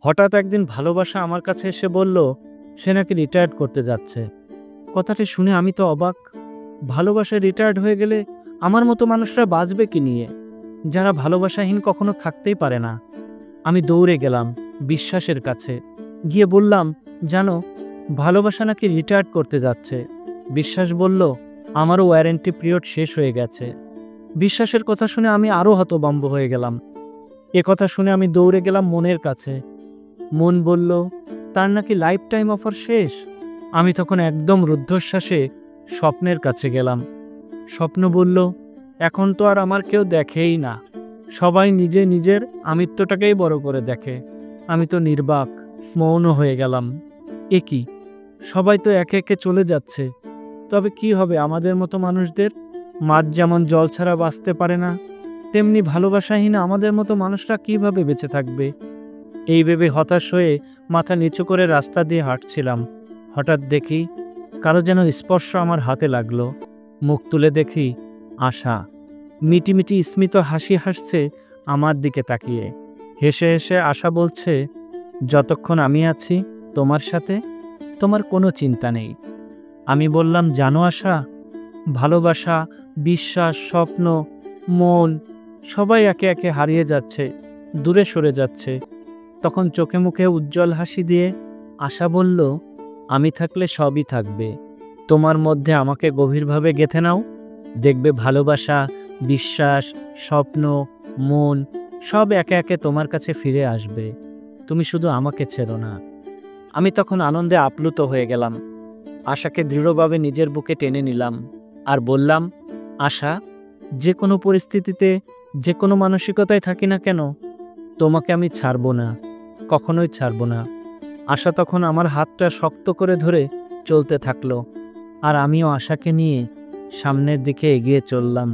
হঠাৎ একদিন ভালোবাসা আমার কাছে এসে বলল সে নাকি রিটায়ার্ড করতে যাচ্ছে। কথাটি শুনে আমি তো অবাক। ভালোবাসায় রিটায়ার্ড হয়ে গেলে আমার মতো মানুষরা বাঁচবে কি নিয়ে, যারা ভালোবাসাহীন কখনো থাকতেই পারে না। আমি দৌড়ে গেলাম বিশ্বাসের কাছে, গিয়ে বললাম, জানো, ভালোবাসা নাকি রিটায়ার্ড করতে যাচ্ছে। বিশ্বাস বলল, আমারও ওয়ারেন্টি পিরিয়ড শেষ হয়ে গেছে। বিশ্বাসের কথা শুনে আমি আরও হতভম্ব হয়ে গেলাম। এ কথা শুনে আমি দৌড়ে গেলাম মনের কাছে। মন বলল, তার নাকি লাইফ টাইম অফার শেষ। আমি তখন একদম রুদ্ধশ্বাসে স্বপ্নের কাছে গেলাম। স্বপ্ন বলল, এখন তো আর আমার কেউ দেখেই না, সবাই নিজে নিজের আমিত্বটাকেই বড় করে দেখে। আমি তো নির্বাক, মৌন হয়ে গেলাম। এ কি, সবাই তো একে একে চলে যাচ্ছে, তবে কি হবে আমাদের মতো মানুষদের? মাছ যেমন জল ছাড়া বাঁচতে পারে না, তেমনি ভালোবাসাহীন আমাদের মতো মানুষরা কিভাবে বেঁচে থাকবে? এই ভেবে হতাশ হয়ে মাথা নিচু করে রাস্তা দিয়ে হাঁটছিলাম। হঠাৎ দেখি কারো যেন স্পর্শ আমার হাতে লাগলো। মুখ তুলে দেখি আশা মিটিমিটি স্মিত হাসি হাসছে আমার দিকে তাকিয়ে। হেসে হেসে আশা বলছে, যতক্ষণ আমি আছি তোমার সাথে, তোমার কোনো চিন্তা নেই। আমি বললাম, জানো আশা, ভালোবাসা, বিশ্বাস, স্বপ্ন, মন সবাই একে একে হারিয়ে যাচ্ছে, দূরে সরে যাচ্ছে। তখন চোখে মুখে উজ্জ্বল হাসি দিয়ে আশা বলল, আমি থাকলে সবই থাকবে। তোমার মধ্যে আমাকে গভীরভাবে গেঁথে নাও, দেখবে ভালোবাসা, বিশ্বাস, স্বপ্ন, মন সব একে একে তোমার কাছে ফিরে আসবে। তুমি শুধু আমাকে ছেড়ো না। আমি তখন আনন্দে আপ্লুত হয়ে গেলাম। আশাকে দৃঢ়ভাবে নিজের বুকে টেনে নিলাম আর বললাম, আশা, যে কোনো পরিস্থিতিতে, যে কোনো মানসিকতায় থাকি না কেন, তোমাকে আমি ছাড়ব না, কখনোই ছাড়ব না। আশা তখন আমার হাতটা শক্ত করে ধরে চলতে থাকলো, আর আমিও আশাকে নিয়ে সামনের দিকে এগিয়ে চললাম।